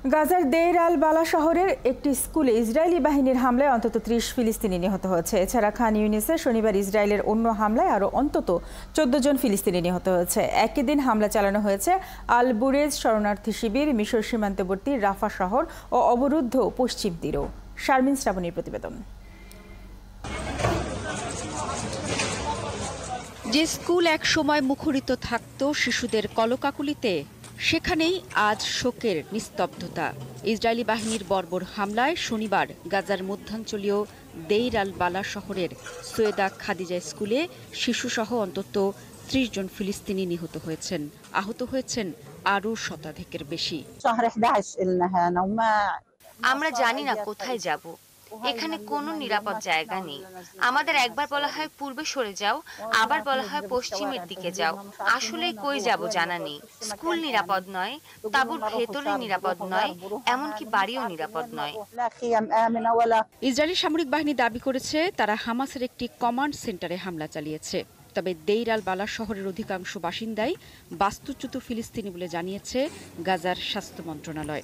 গাজার দেইর আল বালা শহরের একটি স্কুলে ইসরায়েলি বাহিনীর হামলায় অন্তত ৩০ ফিলিস্তিনি নিহত হয়েছে। এছাড়া খান ইউনিসে শনিবার ইসরায়েলের অন্য হামলায় আরও অন্তত ১৪ জন ফিলিস্তিনি নিহত হয়েছে। একই দিন হামলা চালানো হয়েছে আল বুরেজ শরণার্থী শিবির, মিশর সীমান্তবর্তী রাফা শহর ও অবরুদ্ধ পশ্চিম তীরও। শারমিন শ্রাবণীর প্রতিবেদন। যে স্কুল এক সময় মুখরিত থাকত শিশুদের কলকাকুলিতে, সেখানেই আজ শোকের নিস্তব্ধতা। ইসরায়েলি বাহিনীর বর্বর হামলায় শনিবার গাজার মধ্যাঞ্চলীয় দেইর আল বালা শহরের সৈয়দা খাদিজা স্কুলে শিশুসহ অন্তত ৩০ জন ফিলিস্তিনি নিহত হয়েছেন। আহত হয়েছেন আরও শতাধিকের বেশি। আমরা জানি না কোথায় যাব। এখানে কোনো নিরাপদ জায়গা নেই। আমাদের একবার বলা হয় পূর্বে সরে যাও, আবার বলা হয় পশ্চিমের দিকে যাও। আসলে কই যাব জানা নেই। স্কুল নিরাপদ নয়, তাঁবুর ভেতরে নিরাপদ নয়, এমনকি বাড়িও নিরাপদ নয়। ইসরায়েলি সামরিক বাহিনী দাবি করেছে তারা হামাসের একটি কমান্ড সেন্টারে হামলা চালিয়েছে। তবে দেইর আল বালা শহরের অধিকাংশ বাসিন্দাই বাস্তুচ্যুত ফিলিস্তিনি বলে জানিয়েছে গাজার স্বাস্থ্য মন্ত্রণালয়।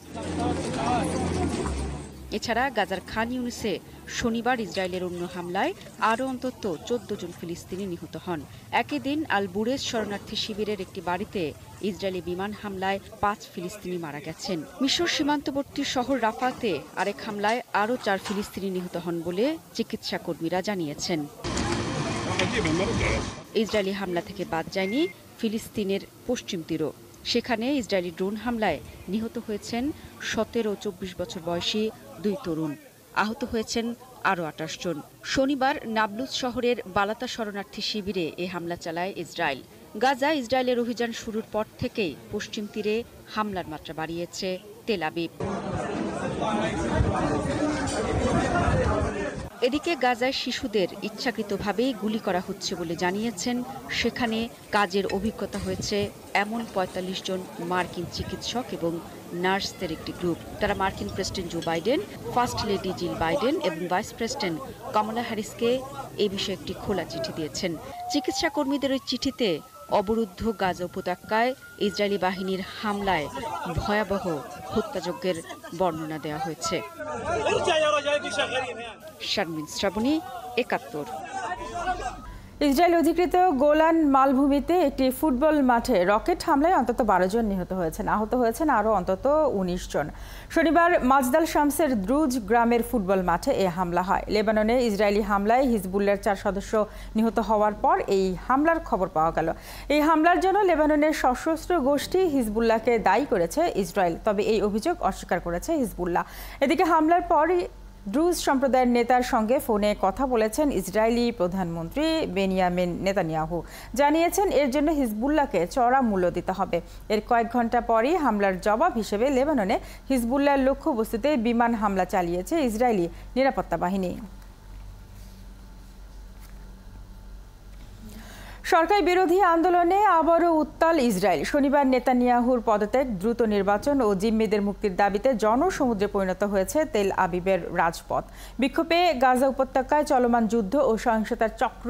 এছাড়া গাজার খান ইউনিসে শনিবার ইসরায়েলের অন্য হামলায় আরও অন্তত ১৪ জন ফিলিস্তিনি নিহত হন। একই দিন আল বুরেজ শরণার্থী শিবিরের একটি বাড়িতে ইসরায়েলি বিমান হামলায় ৫ ফিলিস্তিনি মারা গেছেন। মিশর সীমান্তবর্তী শহর রাফাতে আরেক হামলায় আরও ৪ ফিলিস্তিনি নিহত হন বলে চিকিৎসা কর্মীরা জানিয়েছেন। ইসরায়েলি হামলা থেকে বাদ যায়নি ফিলিস্তিনের পশ্চিম তীরও। সেখানে ইসরায়েলি ড্রোন হামলায় নিহত হয়েছেন ১৭ ও ২৪ বছর বয়সী ২ তরুণ। আহত হয়েছেন আরও ২৮ জন। শনিবার নাবলুস শহরের বালাতা শরণার্থী শিবিরে এ হামলা চালায় ইসরায়েল। গাজা ইসরায়েলের অভিযান শুরুর পর থেকেই পশ্চিম তীরে হামলার মাত্রা বাড়িয়েছে তেল আবিব। এদিকে গাজায় শিশুদের ইচ্ছাকৃতভাবেই গুলি করা হচ্ছে বলে জানিয়েছেন সেখানে কাজের অভিজ্ঞতা হয়েছে এমন ৪৫ জন মার্কিন চিকিৎসক এবং নার্সদের একটি গ্রুপ। তারা মার্কিন president Joe Biden, first lady Jill Biden এবং ভাইস প্রেসিডেন্ট কমলা হ্যারিসকে এই বিষয়ে একটি খোলা চিঠি দিয়েছেন। চিকিৎসা কর্মীদের ওই চিঠিতে অবরুদ্ধ গাজা উপত্যকায় ইসরায়েলি বাহিনীর হামলায় ভয়াবহ হত্যাযজ্ঞের বর্ণনা দেওয়া হয়েছে। শারমিন শ্রাবণী, ৭১। ইসরায়েল অধিকৃত গোলান মালভূমিতে একটি ফুটবল মাঠে রকেট হামলায় অন্তত ১২ জন নিহত হয়েছেন। আহত হয়েছেন আরও অন্তত ১৯ জন। শনিবার মাজদাল শামসের দ্রুজ গ্রামের ফুটবল মাঠে এ হামলা হয়। লেবাননে ইসরায়েলি হামলায় হিজবুল্লাহর ৪ সদস্য নিহত হওয়ার পর এই হামলার খবর পাওয়া গেল। এই হামলার জন্য লেবাননের সশস্ত্র গোষ্ঠী হিজবুল্লাহকে দায়ী করেছে ইসরায়েল, তবে এই অভিযোগ অস্বীকার করেছে হিজবুল্লাহ। এদিকে হামলার পর দ্রুজ সম্প্রদায়ের নেতার সঙ্গে ফোনে কথা বলেছেন ইসরায়েলি প্রধানমন্ত্রী বেনিয়ামিন নেতানিয়াহু। জানিয়েছেন এর জন্য হিজবুল্লাহকে চড়া মূল্য দিতে হবে। এর কয়েক ঘন্টা পরই হামলার জবাব হিসেবে লেবাননে হিজবুল্লাহর লক্ষ্যবস্তুতে বিমান হামলা চালিয়েছে ইসরায়েলি নিরাপত্তা বাহিনী। সরকার বিরোধী আন্দোলনে আবারও উত্তাল ইসরায়েল। শনিবার নেতানিয়াহুর পদত্যাগ, দ্রুত নির্বাচন ও জিম্মিদের মুক্তির দাবিতে জনসমুদ্রে পরিণত হয়েছে তেল আবিবের রাজপথ। বিক্ষোভে গাজা উপত্যকায় চলমান যুদ্ধ ও সহিংসতার চক্র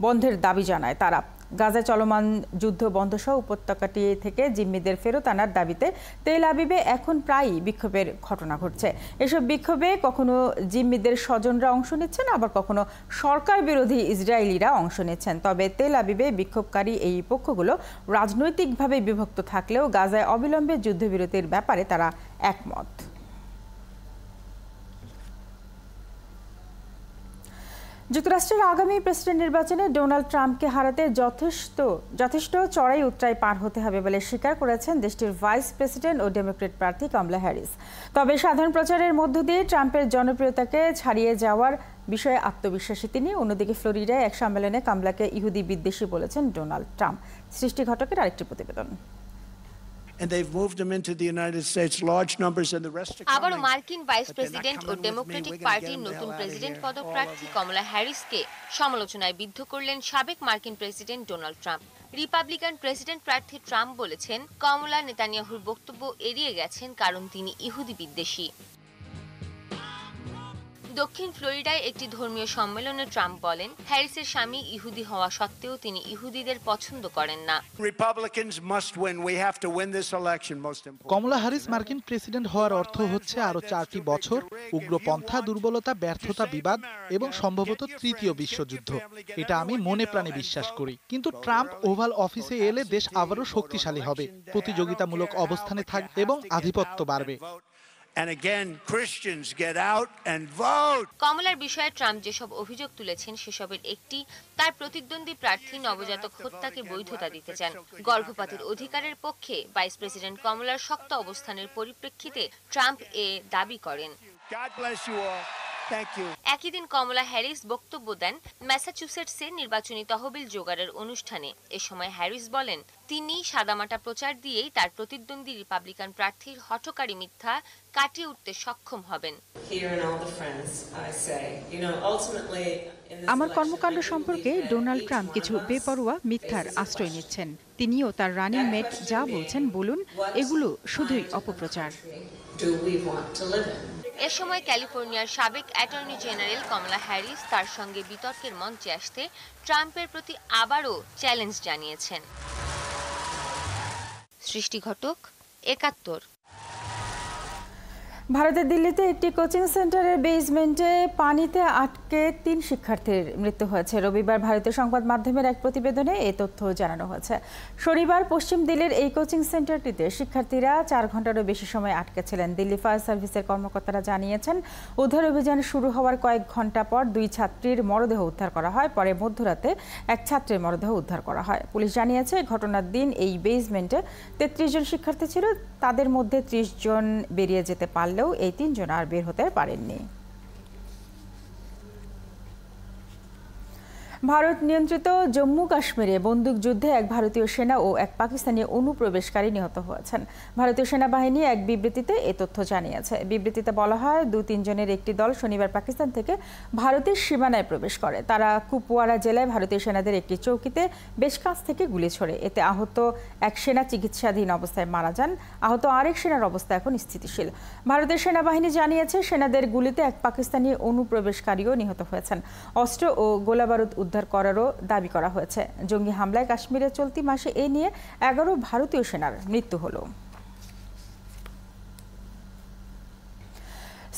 বন্ধের দাবি জানায় তারা। গাজায় চলমান যুদ্ধ বন্ধসহ উপত্যকাটি থেকে জিম্মিদের ফেরত আনার দাবিতে তেল আবিবে এখন প্রায়ই বিক্ষোভের ঘটনা ঘটছে। এসব বিক্ষোভে কখনো জিম্মিদের স্বজনরা অংশ নিচ্ছেন, আবার কখনো সরকার বিরোধী ইসরায়েলিরা অংশ নিচ্ছেন। তবে তেল আবিবে বিক্ষোভকারী এই পক্ষগুলো রাজনৈতিকভাবে বিভক্ত থাকলেও গাজায় অবিলম্বে যুদ্ধবিরতির ব্যাপারে তারা একমত। যুক্তরাষ্ট্রের আগামী প্রেসিডেন্ট নির্বাচনে ডোনাল্ড ট্রাম্পকে হারাতে যথেষ্ট চড়াই উতরাই পার হতে হবে বলে স্বীকার করেছেন দেশটির ভাইস প্রেসিডেন্ট ও ডেমোক্রেট প্রার্থী কমলা হ্যারিস। তবে সাধারণ প্রচারের মধ্য দিয়ে ট্রাম্পের জনপ্রিয়তাকে ছাড়িয়ে যাওয়ার বিষয়ে আত্মবিশ্বাসী তিনি। অন্যদিকে ফ্লোরিডায় এক সম্মেলনে কমলাকে ইহুদি বিদ্বেষী বলেছেন ডোনাল্ড ট্রাম্প। সৃষ্টি ঘটকের আরেকটি প্রতিবেদন। আবারও মার্কিন ভাইস প্রেসিডেন্ট ও ডেমোক্রেটিক পার্টির নতুন প্রেসিডেন্ট পদপ্রার্থী কমলা হ্যারিসকে সমালোচনায় বিদ্ধ করলেন সাবেক মার্কিন president Donald Trump. Republican president প্রার্থী ট্রাম্প বলেছেন কমলা নেতানিয়াহুর বক্তব্য এড়িয়ে গেছেন কারণ তিনি ইহুদি বিদ্বেষী। দক্ষিণ ফ্লোরিডায় একটি ধর্মীয় সম্মেলনে ট্রাম্প বলেন, হ্যারিসের স্বামী ইহুদি হওয়া সত্ত্বেও তিনি ইহুদিদের পছন্দ করেন না। কমলা হ্যারিস মার্কিন প্রেসিডেন্ট হওয়ার অর্থ হচ্ছে আরো 4টি বছর, উগ্রপন্থা, দুর্বলতা, ব্যর্থতা, বিবাদ এবং সম্ভবত তৃতীয় বিশ্বযুদ্ধ। এটা আমি মনে প্রাণে বিশ্বাস করি। কিন্তু ট্রাম্প ওভাল অফিসে এলে দেশ আবারও শক্তিশালী হবে, প্রতিযোগিতামূলক অবস্থানে থাকবে এবং আধিপত্য বাড়বে। কমলার বিষয়ে ট্রাম্প যেসব অভিযোগ তুলেছেন সেসবের একটি, তার প্রতিদ্বন্দ্বী প্রার্থী নবজাতক হত্যাকে বৈধতা দিতে চান। গর্ভপাতের অধিকারের পক্ষে ভাইস প্রেসিডেন্ট কমলার শক্ত অবস্থানের পরিপ্রেক্ষিতে ট্রাম্প এ দাবি করেন। একই দিন কমলা হ্যারিস বক্তব্য দেন ম্যাসাচুসেটসে নির্বাচনী তহবিল জোগাড়ের অনুষ্ঠানে। এ সময় হ্যারিস বলেন, তিনি সাদামাটা প্রচার দিয়েই তার প্রতিদ্বন্দ্বী রিপাবলিকান প্রার্থীর হঠকারী মিথ্যা কাটিয়ে উঠতে সক্ষম হবেন। আমার কর্মকাণ্ড সম্পর্কে ডোনাল্ড ট্রাম্প কিছু বেপরোয়া মিথ্যার আশ্রয় নিচ্ছেন। তিনিও তার রানিং মেট যা বলছেন বলুন, এগুলো শুধুই অপপ্রচার। এ সময় ক্যালিফোর্নিয়ার সাবেক অ্যাটর্নি জেনারেল কমলা হ্যারিস তার সঙ্গে বিতর্কের মঞ্চে আসতে ট্রাম্পের প্রতি আবারও চ্যালেঞ্জ জানিয়েছেন। সৃষ্টি ঘটক, ৭১। ভারতের দিল্লিতে একটি কোচিং সেন্টারের বেসমেন্টে পানিতে আটকে ৩ শিক্ষার্থীর মৃত্যু হয়েছে। রবিবার ভারতীয় সংবাদ মাধ্যমের এক প্রতিবেদনে এই তথ্য জানানো হয়েছে। শনিবার পশ্চিম দিল্লির এই কোচিং সেন্টারটিতে শিক্ষার্থীরা ৪ ঘন্টারও বেশি সময় আটকে ছিলেন। দিল্লি ফায়ার সার্ভিসের কর্মকর্তারা জানিয়েছেন, উদ্ধার অভিযান শুরু হওয়ার কয়েক ঘন্টা পর 2 ছাত্রীর মরদেহ উদ্ধার করা হয়। পরে মধ্যরাতে এক ছাত্রীর মরদেহ উদ্ধার করা হয়। পুলিশ জানিয়েছে, ঘটনার দিন এই বেসমেন্টে 33 জন শিক্ষার্থী ছিল। তাদের মধ্যে 30 জন বেরিয়ে যেতে পারলেও এই 3 জন আর বের হতে পারেননি। ভারত নিয়ন্ত্রিত জম্মু কাশ্মীরে বন্দুকযুদ্ধে এক ভারতীয় সেনা ও এক পাকিস্তানি অনুপ্রবেশকারী নিহত হয়েছেন। ভারতীয় সেনাবাহিনী এক বিবৃতিতে এ তথ্য জানিয়েছে। বিবৃতিতে বলা হয়, 2-3 জনের একটি দল শনিবার পাকিস্তান থেকে ভারতের সীমানায় প্রবেশ করে। তারা কুপওয়ারা জেলায় ভারতীয় সেনাদের একটি চৌকিতে বেশ কাছ থেকে গুলি ছোড়ে। এতে আহত এক সেনা চিকিৎসাধীন অবস্থায় মারা যান। আহত আরেক সেনার অবস্থা এখন স্থিতিশীল। ভারতের সেনাবাহিনী জানিয়েছে, সেনাদের গুলিতে এক পাকিস্তানি অনুপ্রবেশকারীও নিহত হয়েছেন। অস্ত্র ও গোলাবারুদ উদ্ধার করারও দাবি করা হয়েছে। জঙ্গি হামলায় কাশ্মীরে চলতি মাসে এ নিয়ে 11 ভারতীয় সেনার মৃত্যু হলো।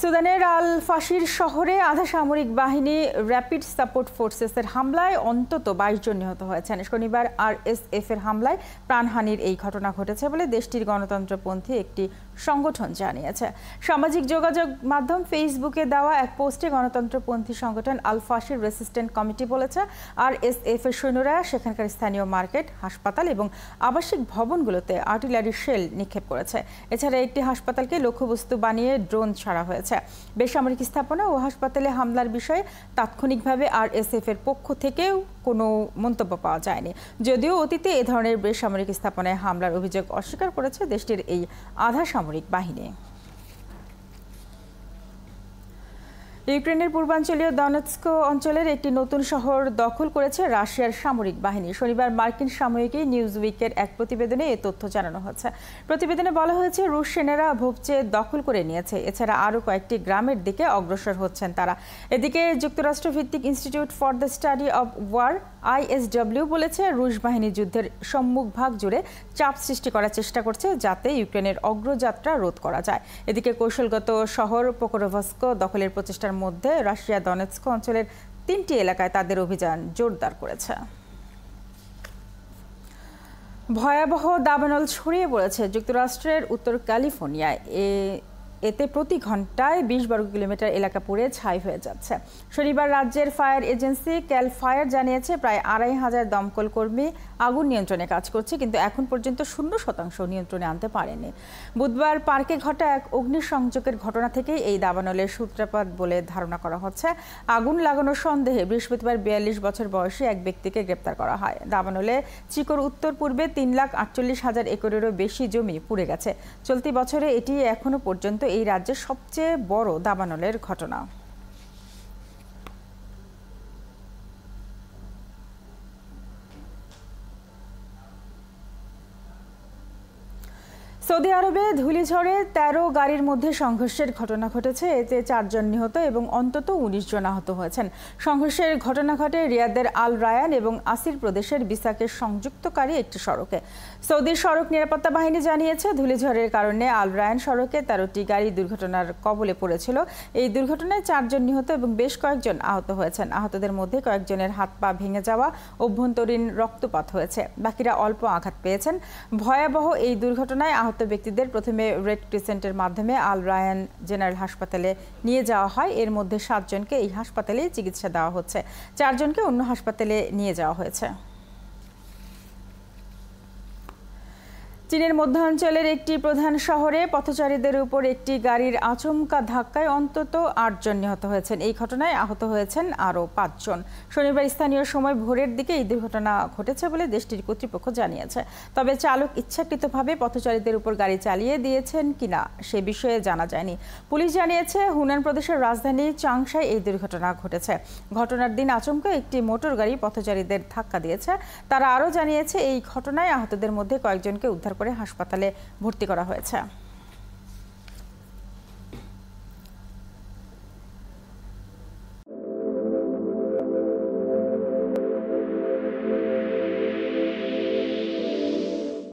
সুদানের আল ফাশির শহরে আধা সামরিক বাহিনী র্যাপিড সাপোর্ট ফোর্সেসের হামলায় অন্তত 22 জন নিহত হয়েছেন। শনিবার আরএসএফ এর হামলায় প্রাণহানির এই ঘটনা ঘটেছে বলে দেশটির গণতন্ত্রপন্থী একটি সংগঠন জানিয়েছে। সামাজিক যোগাযোগ মাধ্যম ফেসবুকে দেওয়া এক পোস্টে গণতন্ত্রপন্থী সংগঠন আল ফাশির রেসিস্ট্যান্ট কমিটি বলেছে, আরএসএফ এর সৈন্যরা সেখানকার স্থানীয় মার্কেট, হাসপাতাল এবং আবাসিক ভবনগুলোতে আর্টিলারি শেল নিক্ষেপ করেছে। এছাড়া একটি হাসপাতালকে লক্ষ্যবস্তু বানিয়ে ড্রোন ছাড়া হয়েছে। বেসামরিক স্থাপনা ও হাসপাতালে হামলার বিষয়ে তাৎক্ষণিকভাবে আরএসএফ এর পক্ষ থেকেও কোনো মন্তব্য পাওয়া যায়নি। যদিও অতীতে এ ধরনের বেসামরিক স্থাপনায় হামলার অভিযোগ অস্বীকার করেছে দেশটির এই আধা সামরিক বাহিনী। ইউক্রেনের পূর্বাঞ্চলীয় দনেৎস্ক অঞ্চলের একটি নতুন শহর দখল করেছে রাশিয়ার সামরিক বাহিনী। শনিবার মার্কিন সাময়িকী নিউজউইকের এক প্রতিবেদনে এ তথ্য জানানো হয়েছে। প্রতিবেদনে বলা হয়েছে, রুশ সেনারা ভোপচে দখল করে নিয়েছে। এছাড়া আরও কয়েকটি গ্রামের দিকে অগ্রসর হচ্ছেন তারা। এদিকে যুক্তরাষ্ট্রভিত্তিক institute for the study of war ISW বলেছে, রুশ বাহিনী যুদ্ধের সম্মুখভাগ জুড়ে চাপ সৃষ্টি করার চেষ্টা করছে যাতে ইউক্রেনের অগ্রযাত্রা রোধ করা যায়। এদিকে কৌশলগত শহর পোকরোভস্ক দখলের প্রচেষ্টার মধ্যে রাশিয়া দনেৎস্ক অঞ্চলের 3টি এলাকায় তাদের অভিযান জোরদার করেছে। ভয়াবহ দাবানল ছড়িয়ে পড়েছে যুক্তরাষ্ট্রের উত্তর ক্যালিফোর্নিয়ায়। এতে প্রতি ঘন্টায় 20 বর্গ কিলোমিটার এলাকা পুড়ে ছাই হয়ে যাচ্ছে। শনিবার রাজ্যের ফায়ার এজেন্সি ক্যাল ফায়ার জানিয়েছে, প্রায় 2500 দমকল কর্মী আগুন নিয়ন্ত্রণে কাজ করছে, কিন্তু এখন পর্যন্ত 0% নিয়ন্ত্রণে আনতে পারেনি। বুধবার পার্কে ঘটা এক অগ্নিসংযোগের ঘটনা থেকেই এই দাবানলের সূত্রপাত বলে ধারণা করা হচ্ছে। আগুন লাগানোর সন্দেহে বৃহস্পতিবার 42 বছর বয়সী এক ব্যক্তিকে গ্রেপ্তার করা হয়। দাবানলে চিকোর উত্তর পূর্বে 3,48,000 একরেরও বেশি জমি পুড়ে গেছে। চলতি বছরে এটি এখনো পর্যন্ত এই রাজ্যের সবচেয়ে বড় দাবানলের ঘটনা। সৌদি আরবে ধূলিঝড়ে ১৩ গাড়ির মধ্যে সংঘর্ষের ঘটনা ঘটেছে। এতে ৪ জন নিহত এবং অন্তত ১৯ জন আহত হয়েছেন। সংঘর্ষের ঘটনা ঘটে রিয়াদের আল রায়ান এবং আসির প্রদেশের বিসাকের সংযুক্তকারী একটি সড়কে। সৌদির সড়ক নিরাপত্তা বাহিনী জানিয়েছে, ধূলিঝড়ের কারণে আল রায়ান সড়কে ১৩টি গাড়ি দুর্ঘটনার কবলে পড়েছিল। এই দুর্ঘটনায় ৪ জন নিহত এবং বেশ কয়েকজন আহত হয়েছেন। আহতদের মধ্যে কয়েকজনের হাত পা ভেঙে যাওয়া, অভ্যন্তরীণ রক্তপাত হয়েছে। বাকিরা অল্প আঘাত পেয়েছেন। ভয়াবহ এই দুর্ঘটনায় আহত ব্যক্তিদের প্রথমে রেড ক্রিসেন্টের মাধ্যমে আল রায়ান জেনারেল হাসপাতালে নিয়ে যাওয়া হয়। এর মধ্যে ৭ জনকে এই হাসপাতালে চিকিৎসা দেওয়া হচ্ছে, ৪ জনকে অন্য হাসপাতালে নিয়ে যাওয়া হয়েছে। চীনের মধ্যাঞ্চলের একটি প্রধান শহরে পথচারীদের উপর একটি গাড়ির আচমকা ধাক্কায় অন্তত ৮ জন নিহত হয়েছেন। এই ঘটনায় আহত হয়েছেন আরও ৫ জন। শনিবার স্থানীয় সময় ভোরের দিকে এই দুর্ঘটনা ঘটেছে বলে দেশটির কর্তৃপক্ষ জানিয়েছে। তবে চালক ইচ্ছাকৃতভাবে পথচারীদের উপর গাড়ি চালিয়ে দিয়েছেন কিনা সে বিষয়ে জানা যায়নি। পুলিশ জানিয়েছে, হুনান প্রদেশের রাজধানী চাংশায় এই দুর্ঘটনা ঘটেছে। ঘটনার দিন আচমকা একটি মোটর গাড়ি পথচারীদের ধাক্কা দিয়েছে। তারা আরও জানিয়েছে, এই ঘটনায় আহতদের মধ্যে কয়েকজনকে উদ্ধার করে হাসপাতালে ভর্তি করা হয়েছে।